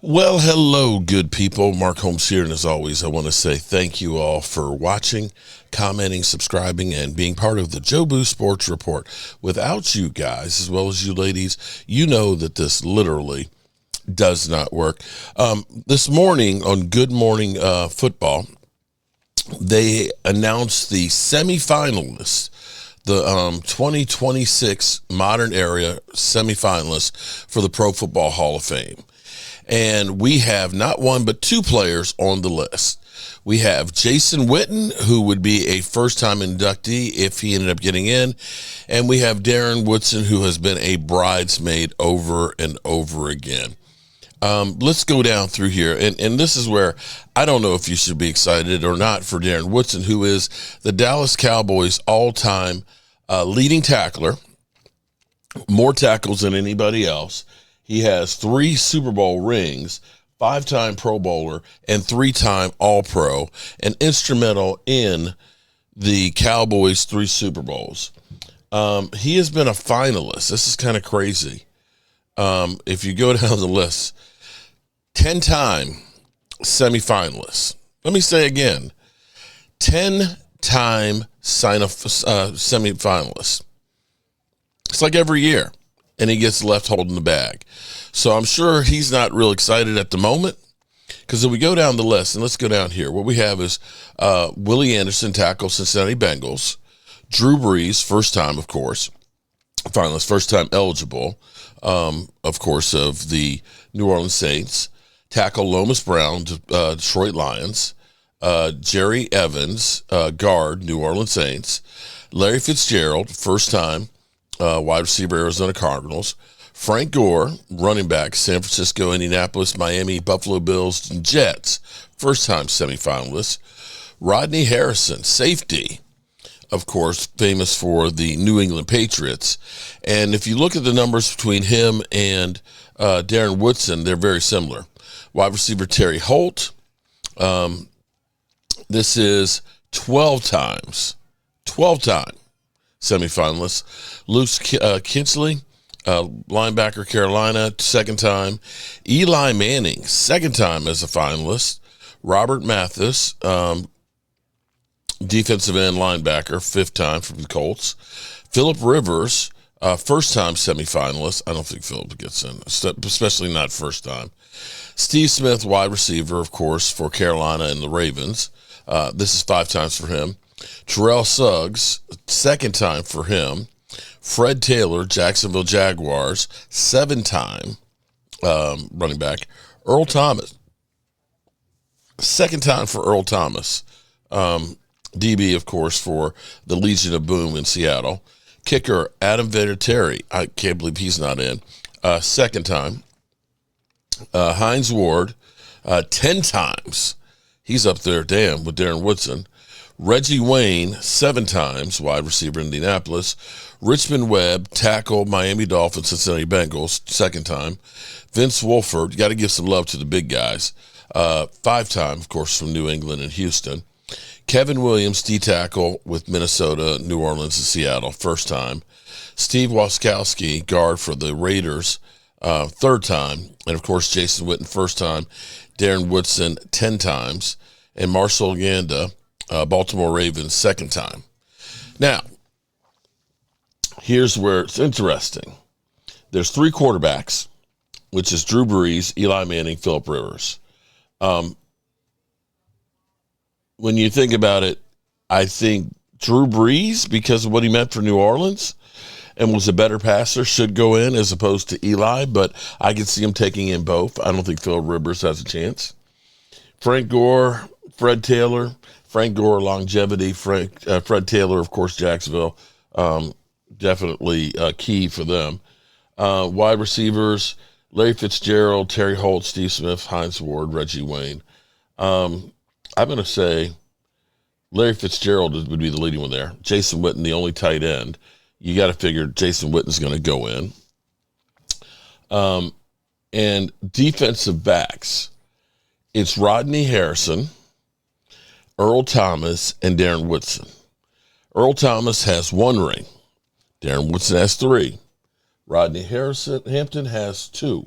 Well, hello, good people. Mark Holmes here, and as always, I want to say thank you all for watching, commenting, subscribing, and being part of the Jobu Sports Report. Without you guys, as well as you ladies, you know that this literally does not work. This morning on Good Morning Football, they announced the semifinalists, the 2026 modern era semifinalists for the Pro Football Hall of Fame. And we have not one, but two players on the list. We have Jason Witten, who would be a first-time inductee if he ended up getting in. And we have Darren Woodson, who has been a bridesmaid over and over again. Let's go down through here. And this is where I don't know if you should be excited or not for Darren Woodson, who is the Dallas Cowboys all-time leading tackler, more tackles than anybody else. He has 3 Super Bowl rings, 5-time Pro Bowler, and 3-time All-Pro, and instrumental in the Cowboys' 3 Super Bowls. He has been a finalist. This is kind of crazy. If you go down the list, 10-time semifinalist. Let me say again, 10-time semifinalist. It's like every year, and he gets left holding the bag. So I'm sure he's not real excited at the moment, because if we go down the list, and let's go down here, what we have is Willie Anderson, tackle, Cincinnati Bengals. Drew Brees, first time, of course, finalist, first time eligible, of course, of the New Orleans Saints. Tackle Lomas Brown, Detroit Lions. Jerry Evans, guard, New Orleans Saints. Larry Fitzgerald, first time, wide receiver, Arizona Cardinals. Frank Gore, running back, San Francisco, Indianapolis, Miami, Buffalo Bills, and Jets, first-time semifinalist. Rodney Harrison, safety, of course, famous for the New England Patriots. And if you look at the numbers between him and Darren Woodson, they're very similar. Wide receiver Terry Holt, this is 12 times, 12-time semifinalist. Luke Kinsley, linebacker, Carolina, second time. Eli Manning, second time as a finalist. Robert Mathis, defensive end linebacker, fifth time from the Colts. Phillip Rivers, first time semifinalist. I don't think Phillip gets in, especially not first time. Steve Smith, wide receiver, of course, for Carolina and the Ravens. This is 5 times for him. Terrell Suggs, second time for him. Fred Taylor, Jacksonville Jaguars, 7-time running back. Earl Thomas, second time for Earl Thomas. DB, of course, for the Legion of Boom in Seattle. Kicker, Adam Vinatieri. I can't believe he's not in. Second time. Hines Ward, 10 times. He's up there, damn, with Darren Woodson. Reggie Wayne, 7 times, wide receiver, Indianapolis. Richmond Webb, tackle, Miami Dolphins, Cincinnati Bengals, second time. Vince Wolford, you got to give some love to the big guys. 5-time, of course, from New England and Houston. Kevin Williams, D-tackle with Minnesota, New Orleans, and Seattle, first time. Steve Waskowski, guard for the Raiders, third time. And, of course, Jason Witten, first time. Darren Woodson, 10 times. And Marcel Ganda, Baltimore Ravens, second time. Now, here's where it's interesting. There's 3 quarterbacks, which is Drew Brees, Eli Manning, Phillip Rivers. When you think about it, I think Drew Brees, because of what he meant for New Orleans and was a better passer, should go in as opposed to Eli, but I can see him taking in both. I don't think Phillip Rivers has a chance. Frank Gore, Fred Taylor. Frank Gore, longevity. Fred Taylor, of course, Jacksonville. Definitely key for them. Wide receivers, Larry Fitzgerald, Terry Holt, Steve Smith, Hines Ward, Reggie Wayne. I'm going to say Larry Fitzgerald would be the leading one there. Jason Witten, the only tight end. You got to figure Jason Witten's going to go in. And defensive backs, it's Rodney Harrison, Earl Thomas, and Darren Woodson. Earl Thomas has 1 ring. Darren Woodson has 3. Rodney Hampton has 2.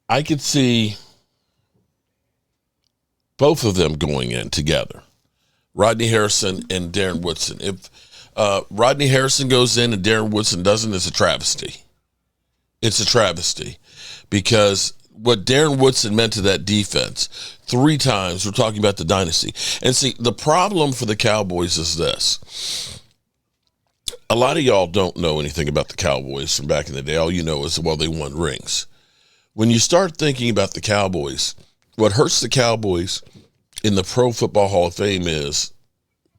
I could see both of them going in together, Rodney Harrison and Darren Woodson. If Rodney Harrison goes in and Darren Woodson doesn't, it's a travesty. It's a travesty because what Darren Woodson meant to that defense 3 times, we're talking about the dynasty. And see, the problem for the Cowboys is this. A lot of y'all don't know anything about the Cowboys from back in the day. All you know is, well, they won rings. When you start thinking about the Cowboys, what hurts the Cowboys in the Pro Football Hall of Fame is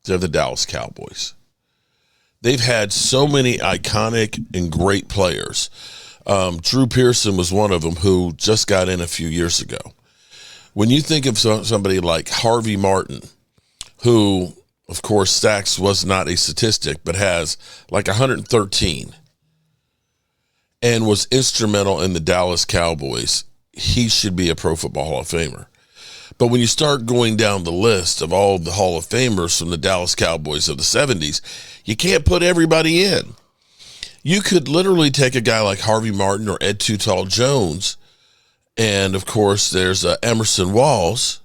they're the Dallas Cowboys. They've had so many iconic and great players. Drew Pearson was one of them who just got in a few years ago. When you think of somebody like Harvey Martin, who, of course, sacks was not a statistic, but has like 113 and was instrumental in the Dallas Cowboys, he should be a Pro Football Hall of Famer. But when you start going down the list of all the Hall of Famers from the Dallas Cowboys of the 70s, you can't put everybody in. You could literally take a guy like Harvey Martin or Ed Too Tall Jones, and, of course, there's Emerson Walls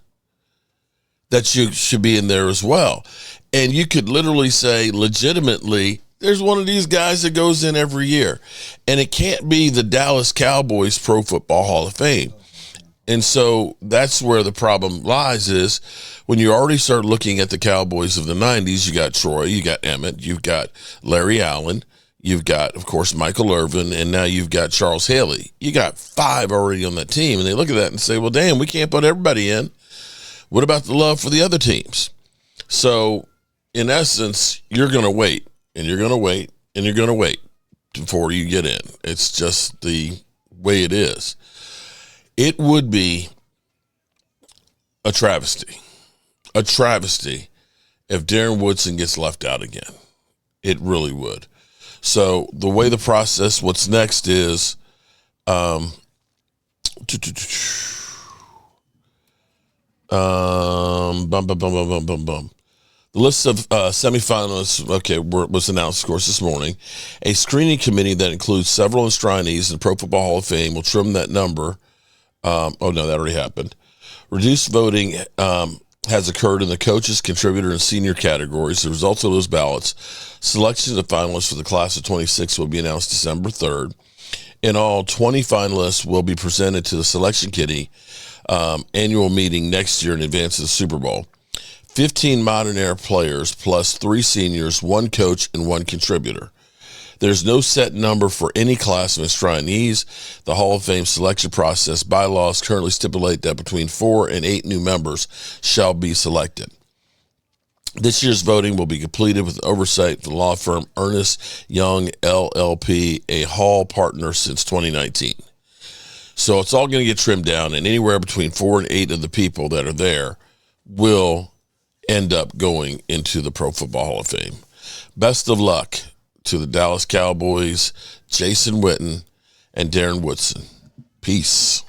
that you should be in there as well. And you could literally say legitimately, there's one of these guys that goes in every year. And it can't be the Dallas Cowboys Pro Football Hall of Fame. And so that's where the problem lies is when you already start looking at the Cowboys of the 90s, you got Troy, you got Emmett, you've got Larry Allen, you've got, of course, Michael Irvin, and now you've got Charles Haley. You got 5 already on that team, and they look at that and say, well, damn, we can't put everybody in. What about the love for the other teams? So, in essence, you're going to wait, and you're going to wait, and you're going to wait before you get in. It's just the way it is. It would be a travesty if Darren Woodson gets left out again. It really would. So the way the process, what's next is the list of semifinalists, was announced, of course, this morning. A screening committee that includes several enshrinees in the Pro Football Hall of Fame will trim that number. That already happened. Reduced voting has occurred in the coaches, contributor, and senior categories. The results of those ballots, selections of finalists for the class of 26 will be announced December 3rd. In all, 20 finalists will be presented to the selection committee annual meeting next year in advance of the Super Bowl. 15 modern era players plus 3 seniors, 1 coach, and 1 contributor. There's no set number for any class of enshrinees. The Hall of Fame selection process bylaws currently stipulate that between 4 and 8 new members shall be selected. This year's voting will be completed with oversight from the law firm Ernest Young LLP, a Hall partner since 2019. So it's all going to get trimmed down, and anywhere between 4 and 8 of the people that are there will end up going into the Pro Football Hall of Fame. Best of luck to the Dallas Cowboys, Jason Witten, and Darren Woodson. Peace.